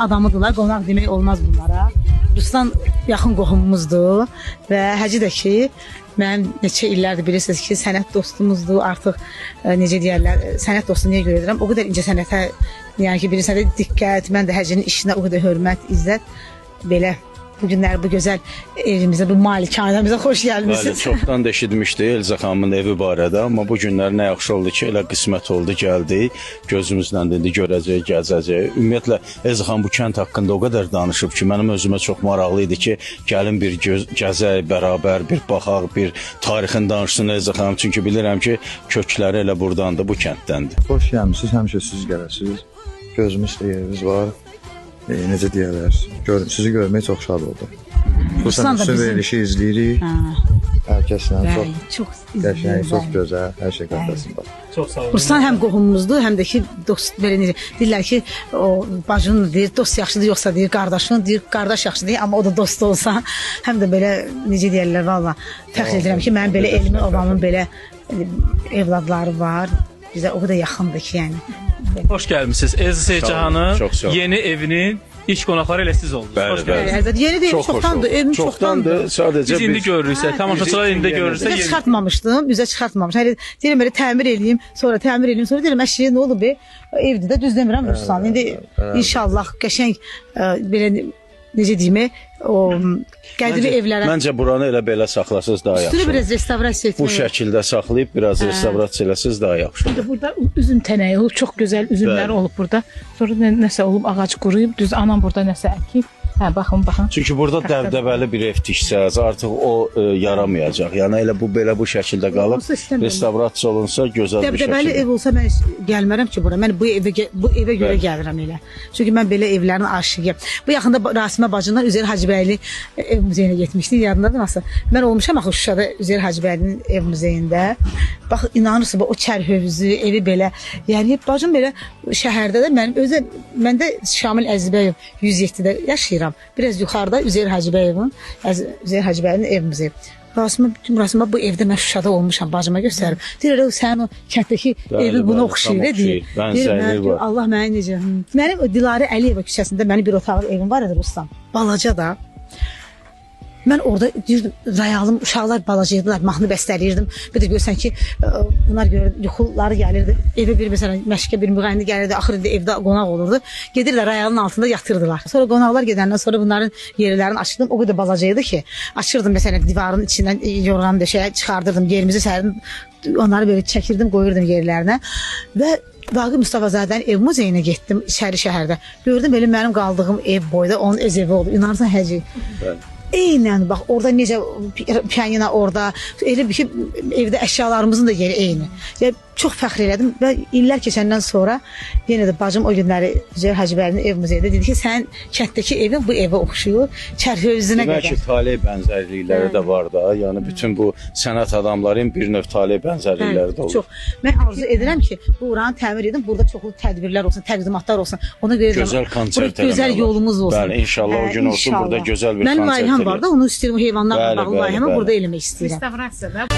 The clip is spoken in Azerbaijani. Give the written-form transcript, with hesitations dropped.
adamıdırlar, qonaq demək olmaz bunlara. Ruslan yaxın qohumumuzdur və Hacı da ki, mənim neçə illərdir bilirsiniz ki, sənət dostumuzdur. Artıq necə deyərlər, sənət dostu niyə görə edirəm? O qədər incə sənətə, yəni ki, bilirsiniz də diqqət, mən də Hacının işinə o qədər hörmət, izzət, belə. Bu günlər bu gözəl evimizə, bu malikanəmizə xoş gəlmişsiniz. Bəli, çoxdan da eşitmişdi Elza xanımın evi barədə, amma bu günlər nə yaxşı oldu ki, elə qismət oldu, gəldik. Gözümüzlə indi görəcəyik, gəzəcəyik. Ümumiyyətlə Elza xanım bu kənd haqqında o qədər danışıb ki, mənim özümə çox maraqlı idi ki, gəlin bir gəzək bərabər, bir baxaq, bir tarixin danışsın Elza xanım. Çünki bilirəm ki, kökləri elə burdandır, bu kənddəndir. Xoş gəlmişsiniz, həmişə siz gələsiniz. Gözümüz yeriniz var. Necə deyərlər, sizi görmək çox şad oldu. Xüsusən sizin verilişi izləyirik. Hər kəslə çox qəşəng, çox gözəl, hər şey qaydasında. Çox sağ olun. Ruslan həm qohumumuzdur, həm də ki, dost, belə necə deyirlər ki, o bacının deyir, dost yaxşıdır, yoxsa deyir, qardaşın deyir, qardaş yaxşıdır, amma o da dost olsa, həm də belə necə deyərlər, valla fəxr edirəm ki, mənim belə elimin, obamın belə evladları var. Bizə o qədər yaxındır ki, yəni. Hoş gəlmişsiniz. Elza Seyidcanın yeni evinin ilk qonaqları elə siz oldunuz. Bəli, bəli. Əlbəttə, yeni deyil, çoxdandır, evim çoxdandır. Sadəcə biz indi görürüksə, tamaşaçılar indi görürsə Üzə çıxartmamışdım, üzə çıxartmamışdım. Hələ deyirəm belə təmir eləyim, sonra deyirəm əşya nə olub be? Evdə də düz demirəm Ruslan. İndi inşallah qəşəng belə necə deyim, o qədimi evlərə. Məncə buranı elə belə saxlasınız daha yaxşı. Üstünü biraz restavrasiya etmək. Bu şəkildə saxlayıb biraz restavrasiya eləsiniz daha yaxşı. Burada üzüm tənəyi olub, çox gözəl üzümlər olub burada. Sonra nəsə olub, ağac quruyub, düz anam burada nəsə əkib. Hə, baxın. Çünki burada dəbdəbəli bir ev tiksəz, artıq o yaramayacaq. Yəni elə bu belə bu şəkildə qalıb, restavrasiya olunsa gözəl bir şəkildə. Dəbdəbəli ev olsa mən gəlmərəm ki bura. Mən bu evə görə gəlirəm elə. Çünki mən belə evlərin aşiqiyəm. Bu yaxında Rasimə bacından Üzeyir Hacıbəyli ev muzeyinə getmişdik, yadındadır nasıl? Mən olmuşam axı Şuşada Üzeyir Hacıbəylinin ev muzeyində. Bax, inanırsınız, o çərhövüzü, evi belə. Yəni bacım belə şəhərdə də məndə Şamil Əzizbəyev 107-də yaşayıram. Biraz yuxarıda Üzeyir Hacıbəylinin ev muzeyi. Rasimə bu evdə mən Şuşada olmuşam, bacıma göstərib. Deyir, sənin o kənddəki evi buna oxşayır, deyir. Deyir, Allah məni necə. Mənim Dilarə Əliyeva küçəsində mənim bir otaqlı evim var idi Ruslan. Balaca da. Mən orada deyirdim, rayalım, uşaqlar balacaydılar, mahnı bəstələyirdim. Bir də görsən ki, bunlar görür, yuxuları gəlirdi. Evə bir, məsələn, məşqə bir müğənni gəlirdi, axır evdə qonaq olurdu. Gedirlər, rayalın altında yatırdılar. Sonra qonaqlar gedəndən sonra bunların yerlərini açırdım. O qədər balacaydı ki, açırdım, məsələn, divarın içindən yorğan döşəyə çıxardırdım, yerimizi sərdim. Onları belə çəkirdim, qoyurdum yerlərinə. Və Vaqif Mustafazadənin ev muzeyinə getdim, içəri şəhərdə. Gördüm, belə mənim qaldığım ev boyda onun öz evi oldu. İnanırsan, Həci. Eynən, bax, orada necə pianina orada, elə bir ki, evdə əşyalarımızın da yeri eyni. Yəni, çox fəxr elədim və illər keçəndən sonra yenə də bacım o günləri Üzeyir Hacıbəylinin ev muzeyində dedi ki, sən kənddəki evin bu evə oxşuyur, çərhövüzünə qədər. Demək ki, taley bənzərlikləri də var da, yəni bütün bu sənət adamların bir növ taley bənzərlikləri də olur. Çox. Mən arzu edirəm ki, bu oranı təmir edin, burada çoxlu tədbirlər olsun, təqdimatlar olsun. Ona görə gözəl konsert gözəl yolumuz olsun. Bəli, inşallah o gün olsun, burada gözəl bir konsert. Mənim layihəm var da, onu istəyirəm, heyvanlarla bağlı layihəmi burada eləmək istəyirəm. Restavrasiyada